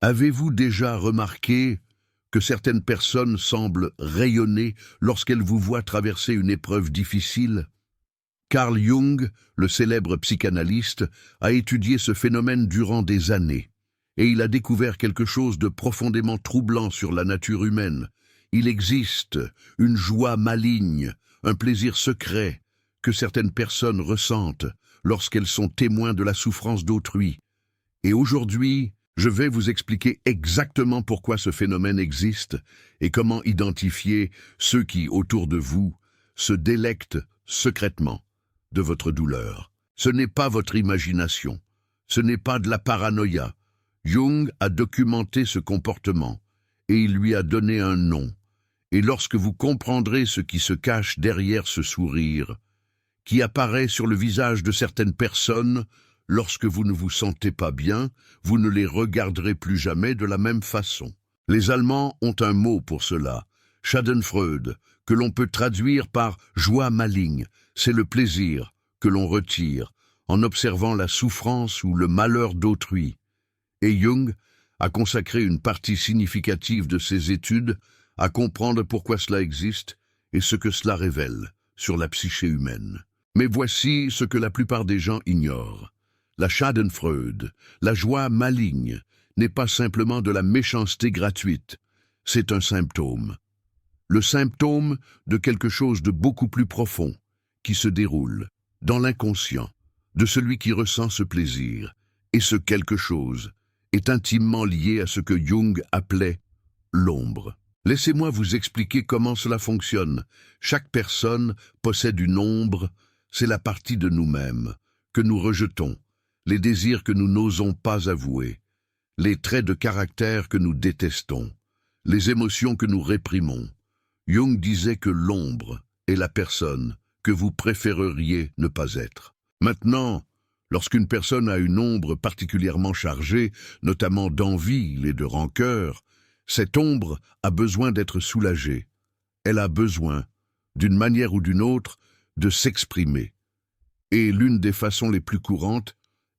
Avez-vous déjà remarqué que certaines personnes semblent rayonner lorsqu'elles vous voient traverser une épreuve difficile? Carl Jung, le célèbre psychanalyste, a étudié ce phénomène durant des années, et il a découvert quelque chose de profondément troublant sur la nature humaine. Il existe une joie maligne, un plaisir secret que certaines personnes ressentent lorsqu'elles sont témoins de la souffrance d'autrui. Et aujourd'hui, je vais vous expliquer exactement pourquoi ce phénomène existe et comment identifier ceux qui, autour de vous, se délectent secrètement de votre douleur. Ce n'est pas votre imagination, ce n'est pas de la paranoïa. Jung a documenté ce comportement et il lui a donné un nom. Et lorsque vous comprendrez ce qui se cache derrière ce sourire, qui apparaît sur le visage de certaines personnes, lorsque vous ne vous sentez pas bien, vous ne les regarderez plus jamais de la même façon. Les Allemands ont un mot pour cela, Schadenfreude, que l'on peut traduire par joie maligne. C'est le plaisir que l'on retire en observant la souffrance ou le malheur d'autrui. Et Jung a consacré une partie significative de ses études à comprendre pourquoi cela existe et ce que cela révèle sur la psyché humaine. Mais voici ce que la plupart des gens ignorent. La Schadenfreude, la joie maligne, n'est pas simplement de la méchanceté gratuite, c'est un symptôme. Le symptôme de quelque chose de beaucoup plus profond, qui se déroule dans l'inconscient de celui qui ressent ce plaisir. Et ce quelque chose est intimement lié à ce que Jung appelait l'ombre. Laissez-moi vous expliquer comment cela fonctionne. Chaque personne possède une ombre, c'est la partie de nous-mêmes que nous rejetons, les désirs que nous n'osons pas avouer, les traits de caractère que nous détestons, les émotions que nous réprimons. Jung disait que l'ombre est la personne que vous préféreriez ne pas être. Maintenant, lorsqu'une personne a une ombre particulièrement chargée, notamment d'envie et de rancœur, cette ombre a besoin d'être soulagée. Elle a besoin, d'une manière ou d'une autre, de s'exprimer. Et l'une des façons les plus courantes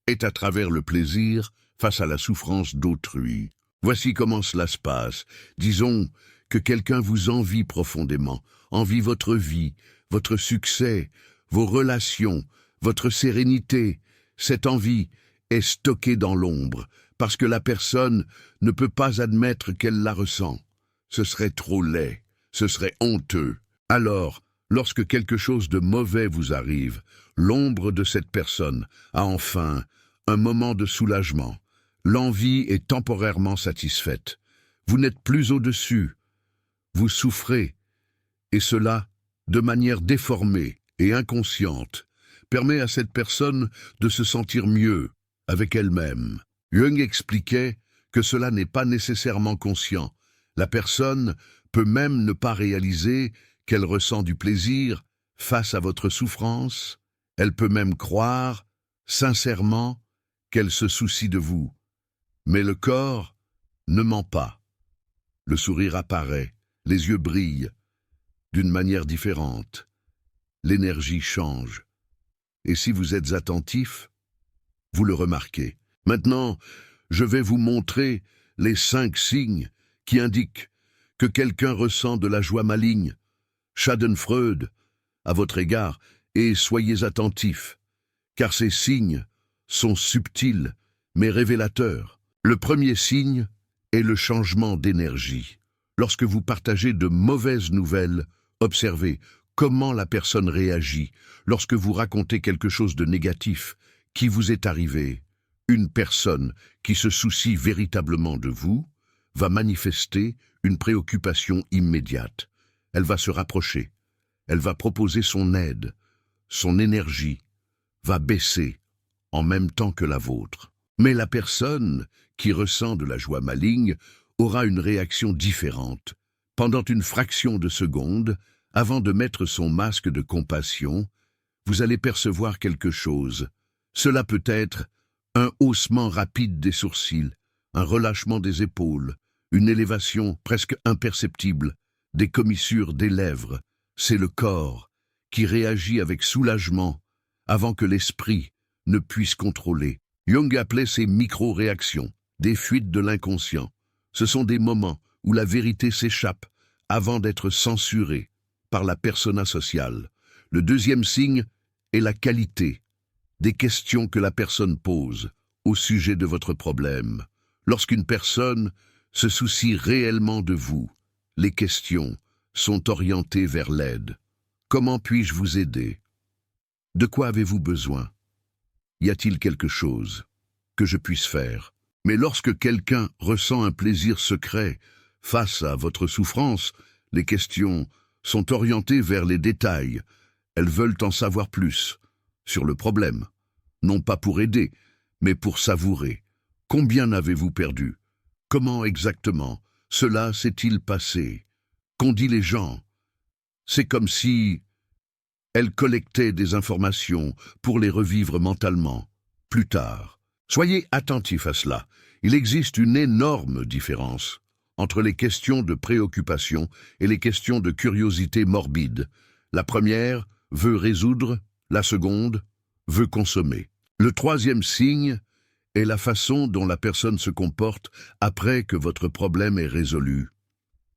est à travers le plaisir face à la souffrance d'autrui. Voici comment cela se passe. Disons que quelqu'un vous envie profondément, envie votre vie, votre succès, vos relations, votre sérénité. Cette envie est stockée dans l'ombre, parce que la personne ne peut pas admettre qu'elle la ressent. Ce serait trop laid, ce serait honteux. Alors, lorsque quelque chose de mauvais vous arrive, l'ombre de cette personne a enfin un moment de soulagement. L'envie est temporairement satisfaite. Vous n'êtes plus au-dessus. Vous souffrez, et cela, de manière déformée et inconsciente, permet à cette personne de se sentir mieux avec elle-même. Jung expliquait que cela n'est pas nécessairement conscient. La personne peut même ne pas réaliser qu'elle ressent du plaisir face à votre souffrance. Elle peut même croire, sincèrement, qu'elle se soucie de vous. Mais le corps ne ment pas. Le sourire apparaît, les yeux brillent, d'une manière différente. L'énergie change. Et si vous êtes attentif, vous le remarquez. Maintenant, je vais vous montrer les 5 signes qui indiquent que quelqu'un ressent de la joie maligne, Schadenfreude, à votre égard, et soyez attentifs, car ces signes sont subtils mais révélateurs. Le premier signe est le changement d'énergie. Lorsque vous partagez de mauvaises nouvelles, observez comment la personne réagit. Lorsque vous racontez quelque chose de négatif qui vous est arrivé, une personne qui se soucie véritablement de vous va manifester une préoccupation immédiate. Elle va se rapprocher, elle va proposer son aide, son énergie va baisser en même temps que la vôtre. Mais la personne qui ressent de la joie maligne aura une réaction différente. Pendant une fraction de seconde, avant de mettre son masque de compassion, vous allez percevoir quelque chose. Cela peut être un haussement rapide des sourcils, un relâchement des épaules, une élévation presque imperceptible des commissures des lèvres. C'est le corps qui réagit avec soulagement avant que l'esprit ne puisse contrôler. Jung appelait ces micro-réactions des fuites de l'inconscient. Ce sont des moments où la vérité s'échappe avant d'être censurée par la persona sociale. Le deuxième signe est la qualité des questions que la personne pose au sujet de votre problème. Lorsqu'une personne se soucie réellement de vous, les questions sont orientées vers l'aide. Comment puis-je vous aider? De quoi avez-vous besoin? Y a-t-il quelque chose que je puisse faire? Mais lorsque quelqu'un ressent un plaisir secret face à votre souffrance, les questions sont orientées vers les détails. Elles veulent en savoir plus sur le problème, non pas pour aider, mais pour savourer. Combien avez-vous perdu? Comment exactement cela s'est-il passé? Qu'ont dit les gens? C'est comme si elles collectaient des informations pour les revivre mentalement, plus tard. Soyez attentifs à cela. Il existe une énorme différence entre les questions de préoccupation et les questions de curiosité morbide. La première veut résoudre, la seconde veut consommer. Le troisième signe est la façon dont la personne se comporte après que votre problème est résolu.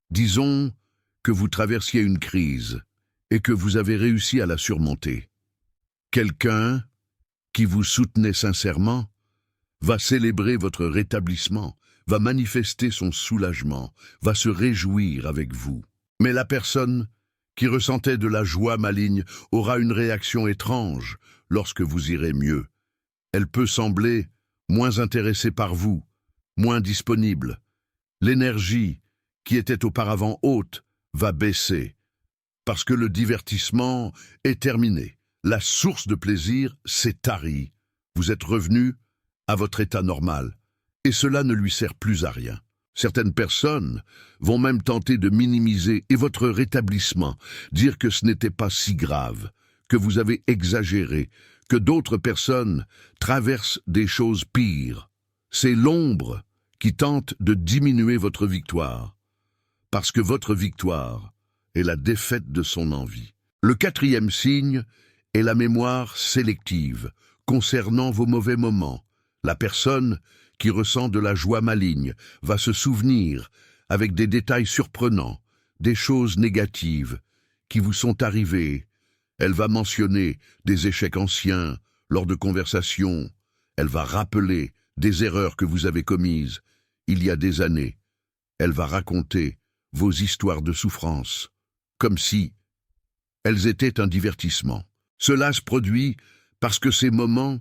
Disons que vous traversiez une crise et que vous avez réussi à la surmonter. Quelqu'un qui vous soutenait sincèrement va célébrer votre rétablissement, va manifester son soulagement, va se réjouir avec vous. Mais la personne qui ressentait de la joie maligne aura une réaction étrange lorsque vous irez mieux. Elle peut sembler moins intéressée par vous, moins disponible. L'énergie qui était auparavant haute va baisser, parce que le divertissement est terminé. La source de plaisir s'est tarie. Vous êtes revenu à votre état normal, et cela ne lui sert plus à rien. Certaines personnes vont même tenter de minimiser votre rétablissement, dire que ce n'était pas si grave, que vous avez exagéré, que d'autres personnes traversent des choses pires. C'est l'ombre qui tente de diminuer votre victoire, parce que votre victoire est la défaite de son envie. Le quatrième signe est la mémoire sélective concernant vos mauvais moments. La personne qui ressent de la joie maligne va se souvenir avec des détails surprenants, des choses négatives qui vous sont arrivées. Elle va mentionner des échecs anciens lors de conversations. Elle va rappeler des erreurs que vous avez commises il y a des années. Elle va raconter vos histoires de souffrance, comme si elles étaient un divertissement. Cela se produit parce que ces moments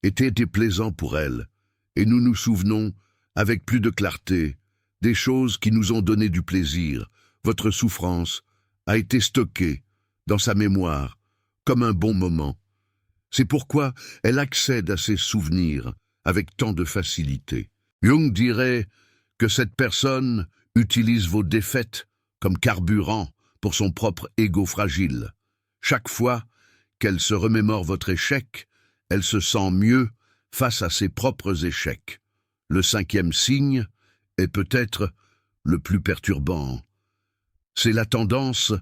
étaient déplaisants pour elle, et nous nous souvenons, avec plus de clarté, des choses qui nous ont donné du plaisir. Votre souffrance a été stockée dans sa mémoire, comme un bon moment. C'est pourquoi elle accède à ces souvenirs avec tant de facilité. Jung dirait que cette personne utilise vos défaites comme carburant pour son propre ego fragile. Chaque fois qu'elle se remémore votre échec, elle se sent mieux face à ses propres échecs. Le cinquième signe est peut-être le plus perturbant. C'est la tendance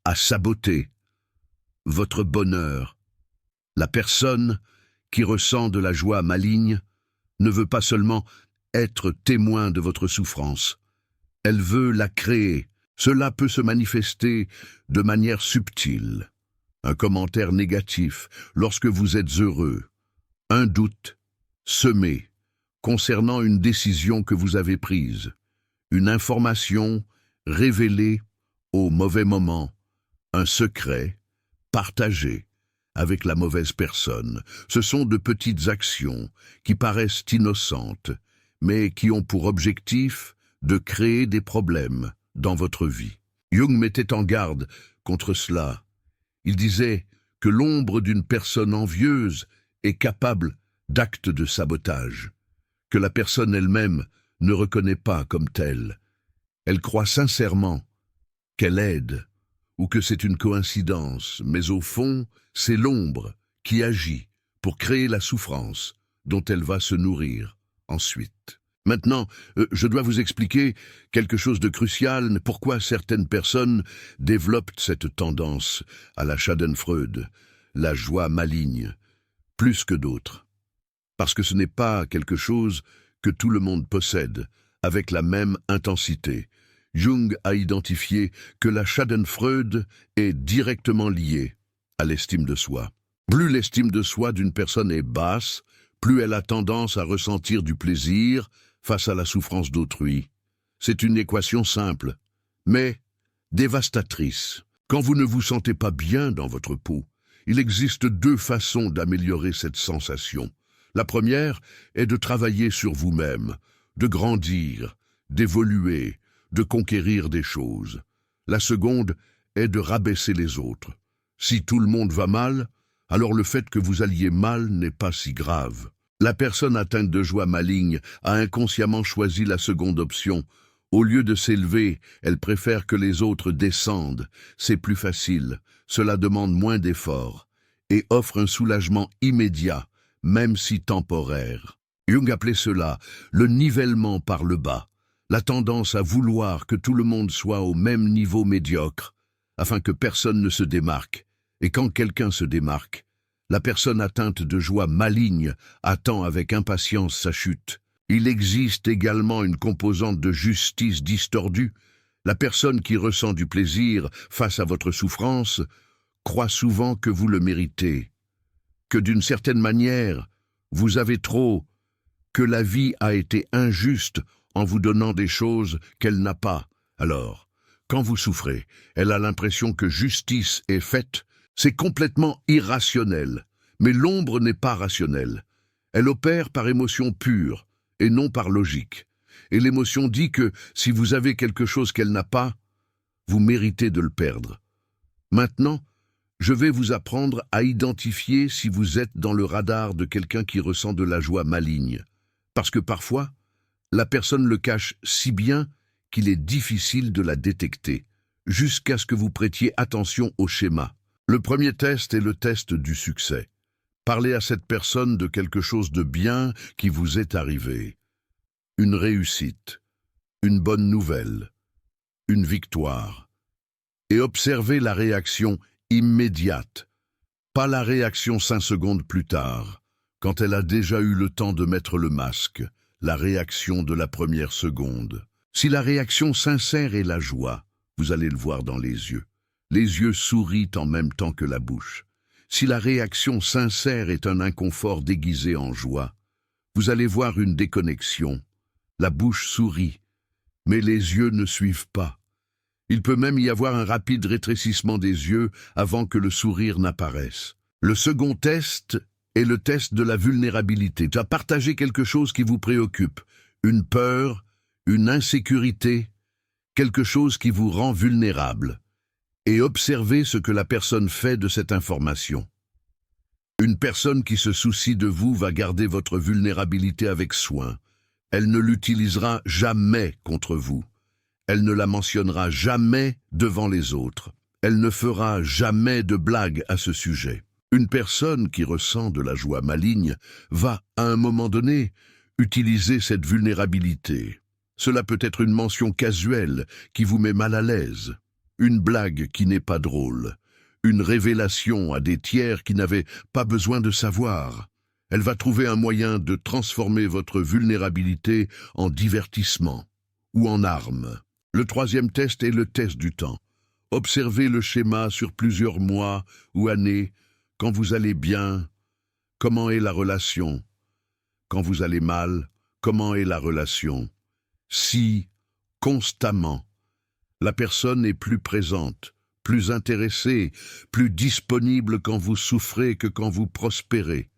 à saboter votre bonheur. La personne qui ressent de la joie maligne ne veut pas seulement être témoin de votre souffrance. Elle veut la créer. Cela peut se manifester de manière subtile. Un commentaire négatif lorsque vous êtes heureux. Un doute semé concernant une décision que vous avez prise. Une information révélée au mauvais moment. Un secret partagé avec la mauvaise personne. Ce sont de petites actions qui paraissent innocentes, mais qui ont pour objectif de créer des problèmes dans votre vie. Jung mettait en garde contre cela. Il disait que l'ombre d'une personne envieuse est capable d'actes de sabotage, que la personne elle-même ne reconnaît pas comme telle. Elle croit sincèrement qu'elle aide, ou que c'est une coïncidence, mais au fond, c'est l'ombre qui agit pour créer la souffrance dont elle va se nourrir ensuite. Maintenant, je dois vous expliquer quelque chose de crucial, pourquoi certaines personnes développent cette tendance à la Schadenfreude, la joie maligne, plus que d'autres. Parce que ce n'est pas quelque chose que tout le monde possède, avec la même intensité. Jung a identifié que la Schadenfreude est directement liée à l'estime de soi. Plus l'estime de soi d'une personne est basse, plus elle a tendance à ressentir du plaisir face à la souffrance d'autrui. C'est une équation simple, mais dévastatrice. Quand vous ne vous sentez pas bien dans votre peau, il existe deux façons d'améliorer cette sensation. La première est de travailler sur vous-même, de grandir, d'évoluer, de conquérir des choses. La seconde est de rabaisser les autres. Si tout le monde va mal, alors le fait que vous alliez mal n'est pas si grave. La personne atteinte de joie maligne a inconsciemment choisi la seconde option. Au lieu de s'élever, elle préfère que les autres descendent. C'est plus facile, cela demande moins d'efforts et offre un soulagement immédiat, même si temporaire. Jung appelait cela le nivellement par le bas, la tendance à vouloir que tout le monde soit au même niveau médiocre, afin que personne ne se démarque. Et quand quelqu'un se démarque, la personne atteinte de joie maligne attend avec impatience sa chute. Il existe également une composante de justice distordue. La personne qui ressent du plaisir face à votre souffrance croit souvent que vous le méritez, que d'une certaine manière, vous avez trop, que la vie a été injuste en vous donnant des choses qu'elle n'a pas. Alors, quand vous souffrez, elle a l'impression que justice est faite. C'est complètement irrationnel, mais l'ombre n'est pas rationnelle. Elle opère par émotion pure et non par logique. Et l'émotion dit que si vous avez quelque chose qu'elle n'a pas, vous méritez de le perdre. Maintenant, je vais vous apprendre à identifier si vous êtes dans le radar de quelqu'un qui ressent de la joie maligne. Parce que parfois, la personne le cache si bien qu'il est difficile de la détecter, jusqu'à ce que vous prêtiez attention au schéma. Le premier test est le test du succès. Parlez à cette personne de quelque chose de bien qui vous est arrivé. Une réussite, une bonne nouvelle, une victoire. Et observez la réaction immédiate, pas la réaction 5 secondes plus tard, quand elle a déjà eu le temps de mettre le masque, la réaction de la première seconde. Si la réaction sincère est la joie, vous allez le voir dans les yeux. Les yeux sourient en même temps que la bouche. Si la réaction sincère est un inconfort déguisé en joie, vous allez voir une déconnexion. La bouche sourit, mais les yeux ne suivent pas. Il peut même y avoir un rapide rétrécissement des yeux avant que le sourire n'apparaisse. Le second test est le test de la vulnérabilité. Tu as partagé quelque chose qui vous préoccupe, une peur, une insécurité, quelque chose qui vous rend vulnérable. Et observez ce que la personne fait de cette information. Une personne qui se soucie de vous va garder votre vulnérabilité avec soin. Elle ne l'utilisera jamais contre vous. Elle ne la mentionnera jamais devant les autres. Elle ne fera jamais de blagues à ce sujet. Une personne qui ressent de la joie maligne va, à un moment donné, utiliser cette vulnérabilité. Cela peut être une mention casuelle qui vous met mal à l'aise. Une blague qui n'est pas drôle, une révélation à des tiers qui n'avaient pas besoin de savoir. Elle va trouver un moyen de transformer votre vulnérabilité en divertissement ou en arme. Le troisième test est le test du temps. Observez le schéma sur plusieurs mois ou années. Quand vous allez bien, comment est la relation? Quand vous allez mal, comment est la relation? Si, constamment, la personne est plus présente, plus intéressée, plus disponible quand vous souffrez que quand vous prospérez.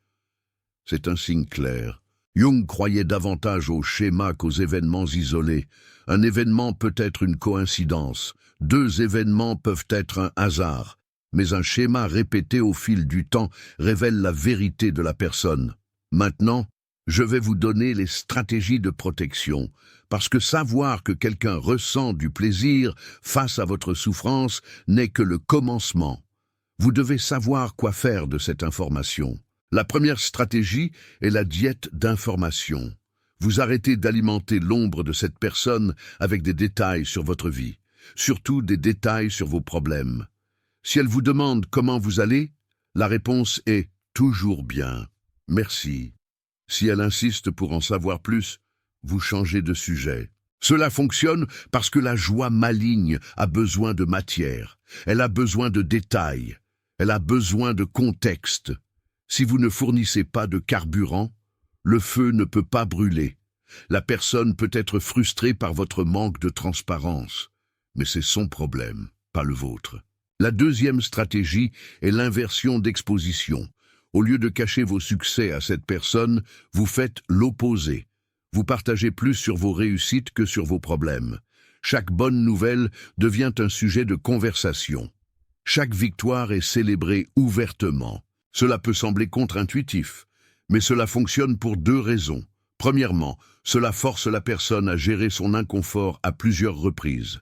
C'est un signe clair. Jung croyait davantage au schéma qu'aux événements isolés. Un événement peut être une coïncidence, 2 événements peuvent être un hasard, mais un schéma répété au fil du temps révèle la vérité de la personne. Maintenant, je vais vous donner les stratégies de protection, parce que savoir que quelqu'un ressent du plaisir face à votre souffrance n'est que le commencement. Vous devez savoir quoi faire de cette information. La première stratégie est la diète d'information. Vous arrêtez d'alimenter l'ombre de cette personne avec des détails sur votre vie, surtout des détails sur vos problèmes. Si elle vous demande comment vous allez, la réponse est « toujours bien, merci ». Si elle insiste pour en savoir plus, vous changez de sujet. Cela fonctionne parce que la joie maligne a besoin de matière, elle a besoin de détails, elle a besoin de contexte. Si vous ne fournissez pas de carburant, le feu ne peut pas brûler. La personne peut être frustrée par votre manque de transparence, mais c'est son problème, pas le vôtre. La deuxième stratégie est l'inversion d'exposition. Au lieu de cacher vos succès à cette personne, vous faites l'opposé. Vous partagez plus sur vos réussites que sur vos problèmes. Chaque bonne nouvelle devient un sujet de conversation. Chaque victoire est célébrée ouvertement. Cela peut sembler contre-intuitif, mais cela fonctionne pour deux raisons. Premièrement, cela force la personne à gérer son inconfort à plusieurs reprises,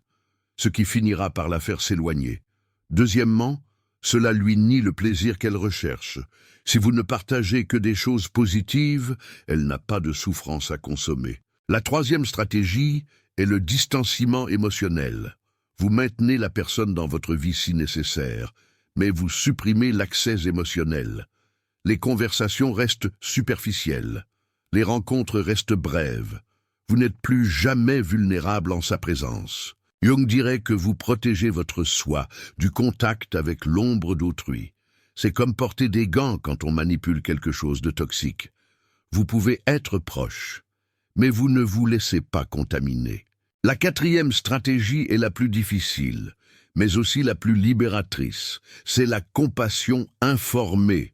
ce qui finira par la faire s'éloigner. Deuxièmement, cela lui nie le plaisir qu'elle recherche. Si vous ne partagez que des choses positives, elle n'a pas de souffrance à consommer. La troisième stratégie est le distanciement émotionnel. Vous maintenez la personne dans votre vie si nécessaire, mais vous supprimez l'accès émotionnel. Les conversations restent superficielles. Les rencontres restent brèves. Vous n'êtes plus jamais vulnérable en sa présence. Jung dirait que vous protégez votre soi du contact avec l'ombre d'autrui. C'est comme porter des gants quand on manipule quelque chose de toxique. Vous pouvez être proche, mais vous ne vous laissez pas contaminer. La quatrième stratégie est la plus difficile, mais aussi la plus libératrice. C'est la compassion informée.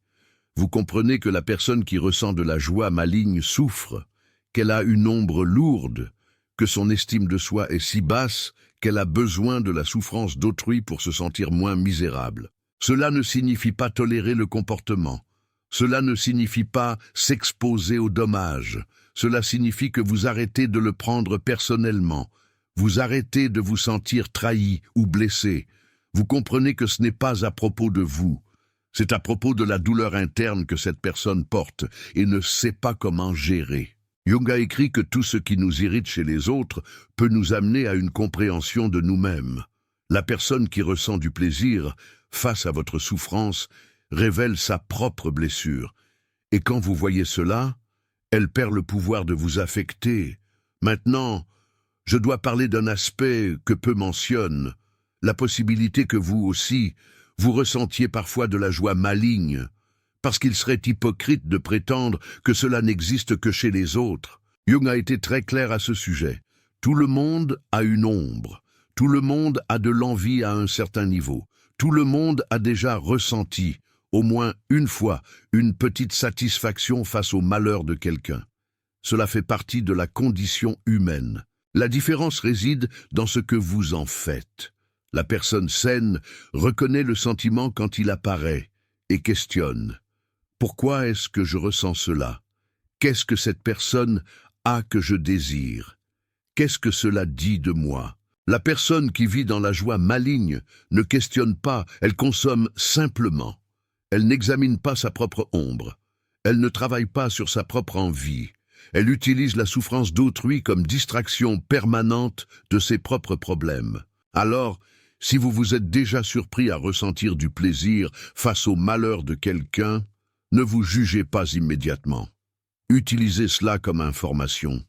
Vous comprenez que la personne qui ressent de la joie maligne souffre, qu'elle a une ombre lourde, que son estime de soi est si basse qu'elle a besoin de la souffrance d'autrui pour se sentir moins misérable. Cela ne signifie pas tolérer le comportement. Cela ne signifie pas s'exposer aux dommages. Cela signifie que vous arrêtez de le prendre personnellement. Vous arrêtez de vous sentir trahi ou blessé. Vous comprenez que ce n'est pas à propos de vous. C'est à propos de la douleur interne que cette personne porte et ne sait pas comment gérer. Jung a écrit que tout ce qui nous irrite chez les autres peut nous amener à une compréhension de nous-mêmes. La personne qui ressent du plaisir face à votre souffrance révèle sa propre blessure. Et quand vous voyez cela, elle perd le pouvoir de vous affecter. Maintenant, je dois parler d'un aspect que peu mentionnent, la possibilité que vous aussi, vous ressentiez parfois de la joie maligne, parce qu'il serait hypocrite de prétendre que cela n'existe que chez les autres. Jung a été très clair à ce sujet. Tout le monde a une ombre. Tout le monde a de l'envie à un certain niveau. Tout le monde a déjà ressenti, au moins une fois, une petite satisfaction face au malheur de quelqu'un. Cela fait partie de la condition humaine. La différence réside dans ce que vous en faites. La personne saine reconnaît le sentiment quand il apparaît et questionne. Pourquoi est-ce que je ressens cela? Qu'est-ce que cette personne a que je désire? Qu'est-ce que cela dit de moi? La personne qui vit dans la joie maligne ne questionne pas, elle consomme simplement. Elle n'examine pas sa propre ombre. Elle ne travaille pas sur sa propre envie. Elle utilise la souffrance d'autrui comme distraction permanente de ses propres problèmes. Alors, si vous vous êtes déjà surpris à ressentir du plaisir face au malheur de quelqu'un, ne vous jugez pas immédiatement. Utilisez cela comme information.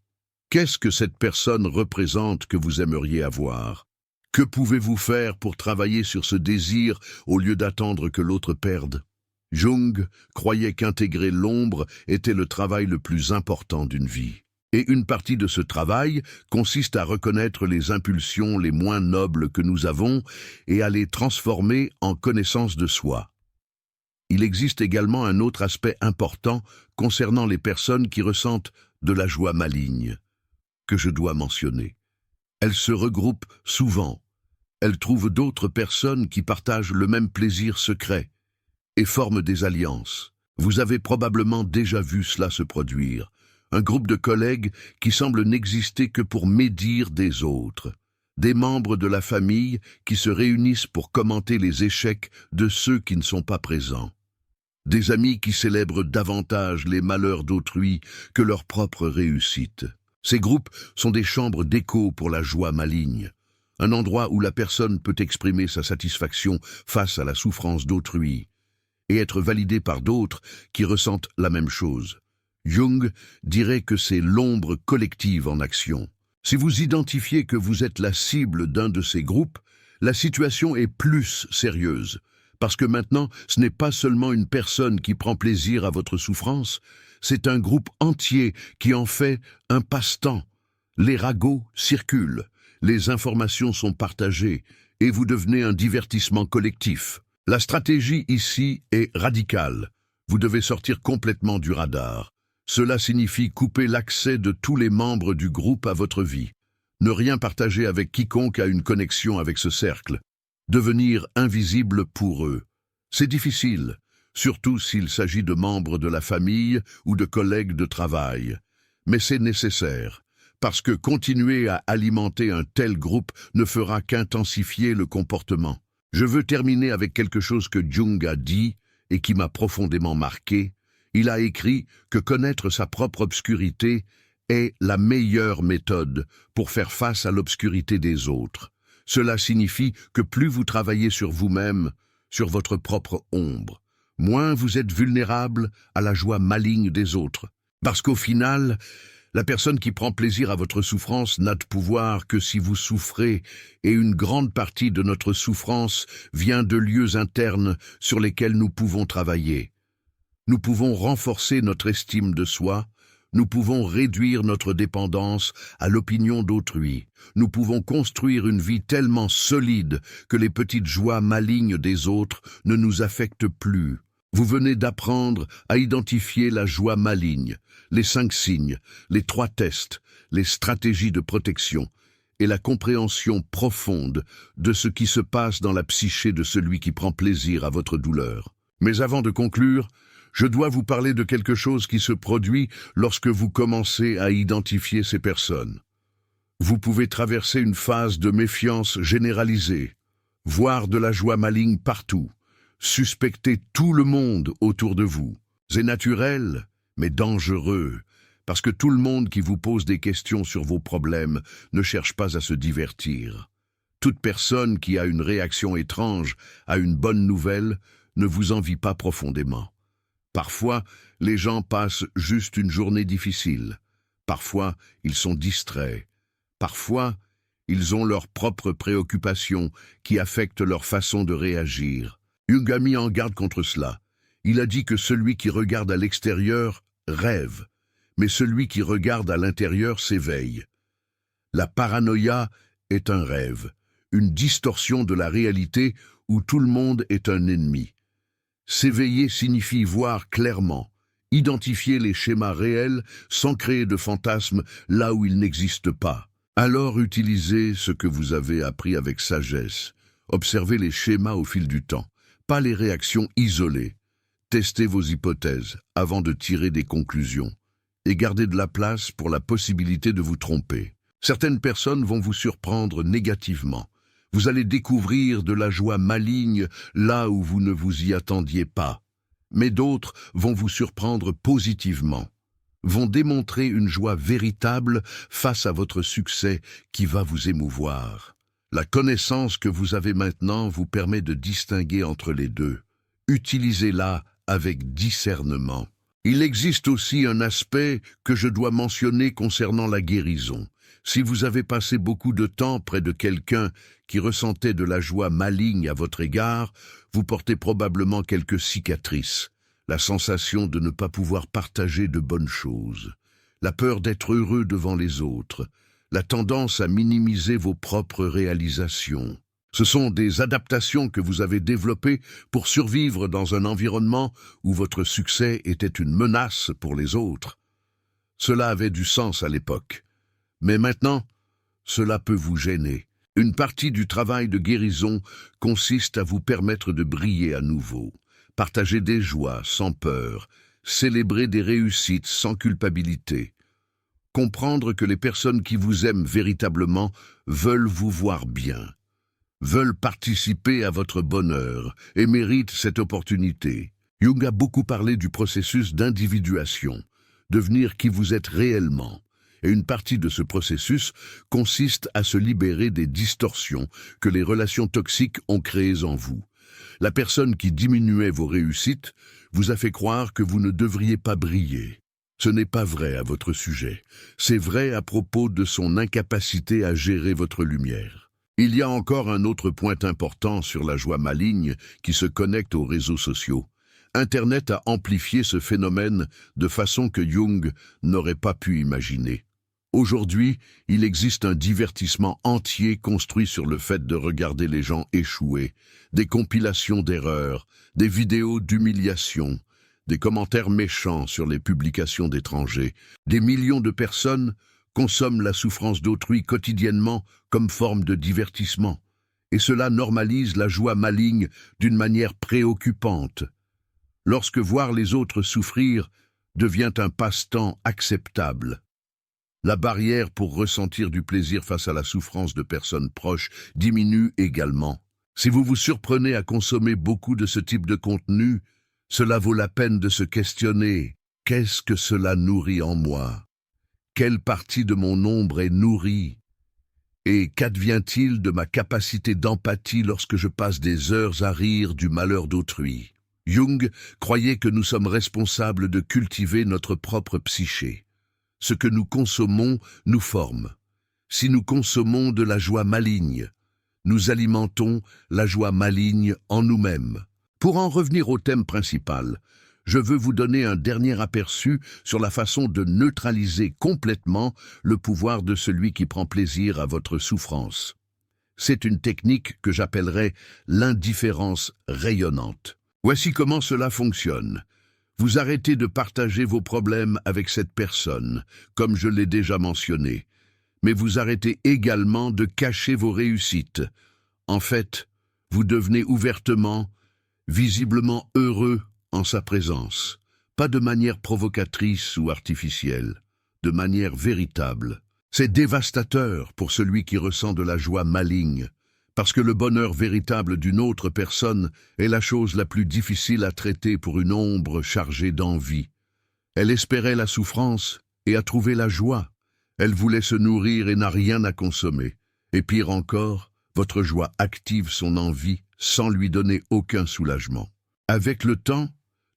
Qu'est-ce que cette personne représente que vous aimeriez avoir? Que pouvez-vous faire pour travailler sur ce désir au lieu d'attendre que l'autre perde? Jung croyait qu'intégrer l'ombre était le travail le plus important d'une vie. Et une partie de ce travail consiste à reconnaître les impulsions les moins nobles que nous avons et à les transformer en connaissance de soi. Il existe également un autre aspect important concernant les personnes qui ressentent de la joie maligne, que je dois mentionner. Elles se regroupent souvent. Elles trouvent d'autres personnes qui partagent le même plaisir secret et forment des alliances. Vous avez probablement déjà vu cela se produire. Un groupe de collègues qui semblent n'exister que pour médire des autres. Des membres de la famille qui se réunissent pour commenter les échecs de ceux qui ne sont pas présents. Des amis qui célèbrent davantage les malheurs d'autrui que leurs propres réussites. Ces groupes sont des chambres d'écho pour la joie maligne, un endroit où la personne peut exprimer sa satisfaction face à la souffrance d'autrui et être validée par d'autres qui ressentent la même chose. Jung dirait que c'est l'ombre collective en action. Si vous identifiez que vous êtes la cible d'un de ces groupes, la situation est plus sérieuse. Parce que maintenant, ce n'est pas seulement une personne qui prend plaisir à votre souffrance, c'est un groupe entier qui en fait un passe-temps. Les ragots circulent, les informations sont partagées, et vous devenez un divertissement collectif. La stratégie ici est radicale. Vous devez sortir complètement du radar. Cela signifie couper l'accès de tous les membres du groupe à votre vie. Ne rien partager avec quiconque a une connexion avec ce cercle. Devenir invisible pour eux. C'est difficile, surtout s'il s'agit de membres de la famille ou de collègues de travail. Mais c'est nécessaire, parce que continuer à alimenter un tel groupe ne fera qu'intensifier le comportement. Je veux terminer avec quelque chose que Jung a dit et qui m'a profondément marqué. Il a écrit que connaître sa propre obscurité est la meilleure méthode pour faire face à l'obscurité des autres. Cela signifie que plus vous travaillez sur vous-même, sur votre propre ombre, moins vous êtes vulnérable à la joie maligne des autres. Parce qu'au final, la personne qui prend plaisir à votre souffrance n'a de pouvoir que si vous souffrez, et une grande partie de notre souffrance vient de lieux internes sur lesquels nous pouvons travailler. Nous pouvons renforcer notre estime de soi, nous pouvons réduire notre dépendance à l'opinion d'autrui, nous pouvons construire une vie tellement solide que les petites joies malignes des autres ne nous affectent plus. Vous venez d'apprendre à identifier la joie maligne, les 5 signes, les 3 tests, les stratégies de protection et la compréhension profonde de ce qui se passe dans la psyché de celui qui prend plaisir à votre douleur. Mais avant de conclure, je dois vous parler de quelque chose qui se produit lorsque vous commencez à identifier ces personnes. Vous pouvez traverser une phase de méfiance généralisée, voir de la joie maligne partout, suspecter tout le monde autour de vous. C'est naturel, mais dangereux, parce que tout le monde qui vous pose des questions sur vos problèmes ne cherche pas à se divertir. Toute personne qui a une réaction étrange à une bonne nouvelle ne vous envie pas profondément. Parfois, les gens passent juste une journée difficile. Parfois, ils sont distraits. Parfois, ils ont leurs propres préoccupations qui affectent leur façon de réagir. Jung a mis en garde contre cela. Il a dit que celui qui regarde à l'extérieur rêve, mais celui qui regarde à l'intérieur s'éveille. La paranoïa est un rêve, une distorsion de la réalité où tout le monde est un ennemi. S'éveiller signifie voir clairement, identifier les schémas réels sans créer de fantasmes là où ils n'existent pas. Alors utilisez ce que vous avez appris avec sagesse. Observez les schémas au fil du temps, pas les réactions isolées. Testez vos hypothèses avant de tirer des conclusions et gardez de la place pour la possibilité de vous tromper. Certaines personnes vont vous surprendre négativement. Vous allez découvrir de la joie maligne là où vous ne vous y attendiez pas. Mais d'autres vont vous surprendre positivement, vont démontrer une joie véritable face à votre succès qui va vous émouvoir. La connaissance que vous avez maintenant vous permet de distinguer entre les deux. Utilisez-la avec discernement. Il existe aussi un aspect que je dois mentionner concernant la guérison. Si vous avez passé beaucoup de temps près de quelqu'un qui ressentait de la joie maligne à votre égard, vous portez probablement quelques cicatrices. La sensation de ne pas pouvoir partager de bonnes choses, la peur d'être heureux devant les autres, la tendance à minimiser vos propres réalisations. Ce sont des adaptations que vous avez développées pour survivre dans un environnement où votre succès était une menace pour les autres. Cela avait du sens à l'époque. Mais maintenant, cela peut vous gêner. Une partie du travail de guérison consiste à vous permettre de briller à nouveau, partager des joies sans peur, célébrer des réussites sans culpabilité. Comprendre que les personnes qui vous aiment véritablement veulent vous voir bien, veulent participer à votre bonheur et méritent cette opportunité. Jung a beaucoup parlé du processus d'individuation, devenir qui vous êtes réellement. Et une partie de ce processus consiste à se libérer des distorsions que les relations toxiques ont créées en vous. La personne qui diminuait vos réussites vous a fait croire que vous ne devriez pas briller. Ce n'est pas vrai à votre sujet. C'est vrai à propos de son incapacité à gérer votre lumière. Il y a encore un autre point important sur la joie maligne qui se connecte aux réseaux sociaux. Internet a amplifié ce phénomène de façon que Jung n'aurait pas pu imaginer. Aujourd'hui, il existe un divertissement entier construit sur le fait de regarder les gens échouer, des compilations d'erreurs, des vidéos d'humiliation, des commentaires méchants sur les publications d'étrangers. Des millions de personnes consomment la souffrance d'autrui quotidiennement comme forme de divertissement, et cela normalise la joie maligne d'une manière préoccupante. Lorsque voir les autres souffrir devient un passe-temps acceptable, la barrière pour ressentir du plaisir face à la souffrance de personnes proches diminue également. Si vous vous surprenez à consommer beaucoup de ce type de contenu, cela vaut la peine de se questionner. Qu'est-ce que cela nourrit en moi? Quelle partie de mon ombre est nourrie? Et qu'advient-il de ma capacité d'empathie lorsque je passe des heures à rire du malheur d'autrui? Jung croyait que nous sommes responsables de cultiver notre propre psyché. Ce que nous consommons nous forme. Si nous consommons de la joie maligne, nous alimentons la joie maligne en nous-mêmes. Pour en revenir au thème principal, je veux vous donner un dernier aperçu sur la façon de neutraliser complètement le pouvoir de celui qui prend plaisir à votre souffrance. C'est une technique que j'appellerais l'indifférence rayonnante. Voici comment cela fonctionne. Vous arrêtez de partager vos problèmes avec cette personne, comme je l'ai déjà mentionné, mais vous arrêtez également de cacher vos réussites. En fait, vous devenez ouvertement, visiblement heureux en sa présence, pas de manière provocatrice ou artificielle, de manière véritable. C'est dévastateur pour celui qui ressent de la joie maligne, parce que le bonheur véritable d'une autre personne est la chose la plus difficile à traiter pour une ombre chargée d'envie. Elle espérait la souffrance et a trouvé la joie. Elle voulait se nourrir et n'a rien à consommer. Et pire encore, votre joie active son envie sans lui donner aucun soulagement. Avec le temps,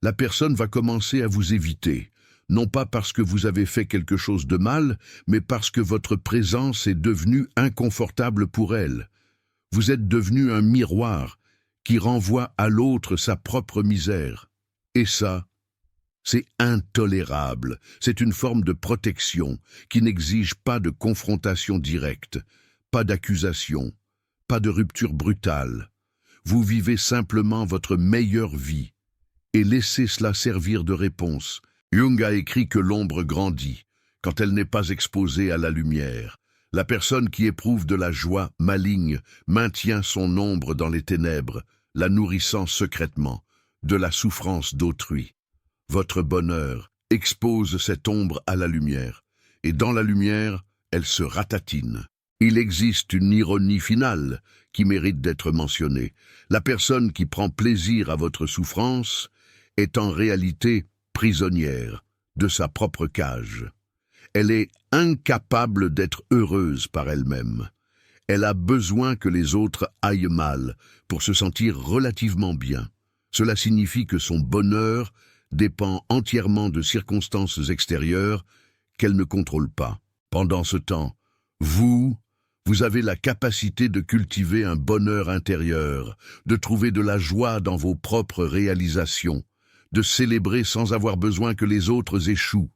la personne va commencer à vous éviter, non pas parce que vous avez fait quelque chose de mal, mais parce que votre présence est devenue inconfortable pour elle. Vous êtes devenu un miroir qui renvoie à l'autre sa propre misère. Et ça, c'est intolérable. C'est une forme de protection qui n'exige pas de confrontation directe, pas d'accusation, pas de rupture brutale. Vous vivez simplement votre meilleure vie et laissez cela servir de réponse. Jung a écrit que l'ombre grandit quand elle n'est pas exposée à la lumière. La personne qui éprouve de la joie maligne maintient son ombre dans les ténèbres, la nourrissant secrètement de la souffrance d'autrui. Votre bonheur expose cette ombre à la lumière, et dans la lumière, elle se ratatine. Il existe une ironie finale qui mérite d'être mentionnée. La personne qui prend plaisir à votre souffrance est en réalité prisonnière de sa propre cage. Elle est incapable d'être heureuse par elle-même. Elle a besoin que les autres aillent mal pour se sentir relativement bien. Cela signifie que son bonheur dépend entièrement de circonstances extérieures qu'elle ne contrôle pas. Pendant ce temps, vous avez la capacité de cultiver un bonheur intérieur, de trouver de la joie dans vos propres réalisations, de célébrer sans avoir besoin que les autres échouent.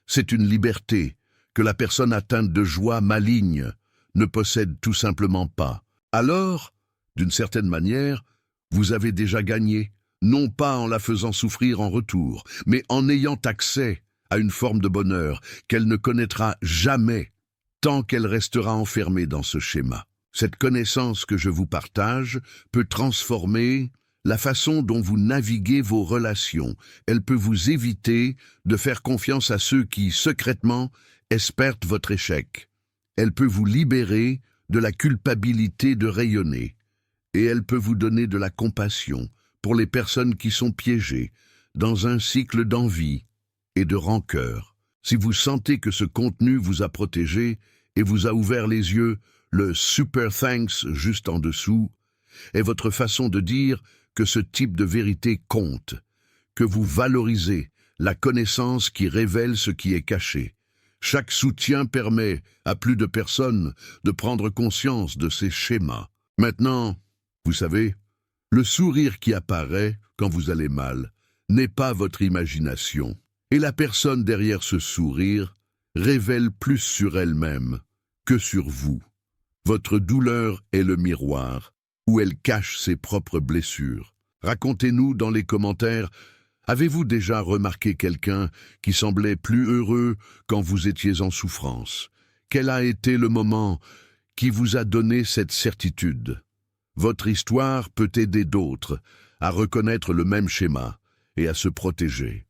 C'est une liberté que la personne atteinte de joie maligne ne possède tout simplement pas. Alors, d'une certaine manière, vous avez déjà gagné, non pas en la faisant souffrir en retour, mais en ayant accès à une forme de bonheur qu'elle ne connaîtra jamais tant qu'elle restera enfermée dans ce schéma. Cette connaissance que je vous partage peut transformer la façon dont vous naviguez vos relations. Elle peut vous éviter de faire confiance à ceux qui, secrètement, espèrent votre échec. Elle peut vous libérer de la culpabilité de rayonner. Et elle peut vous donner de la compassion pour les personnes qui sont piégées dans un cycle d'envie et de rancœur. Si vous sentez que ce contenu vous a protégé et vous a ouvert les yeux, le super thanks juste en dessous est votre façon de dire que ce type de vérité compte, que vous valorisez la connaissance qui révèle ce qui est caché. Chaque soutien permet à plus de personnes de prendre conscience de ces schémas. Maintenant, vous savez, le sourire qui apparaît quand vous allez mal n'est pas votre imagination. Et la personne derrière ce sourire révèle plus sur elle-même que sur vous. Votre douleur est le miroir où elle cache ses propres blessures. Racontez-nous dans les commentaires, avez-vous déjà remarqué quelqu'un qui semblait plus heureux quand vous étiez en souffrance? Quel a été le moment qui vous a donné cette certitude? Votre histoire peut aider d'autres à reconnaître le même schéma et à se protéger.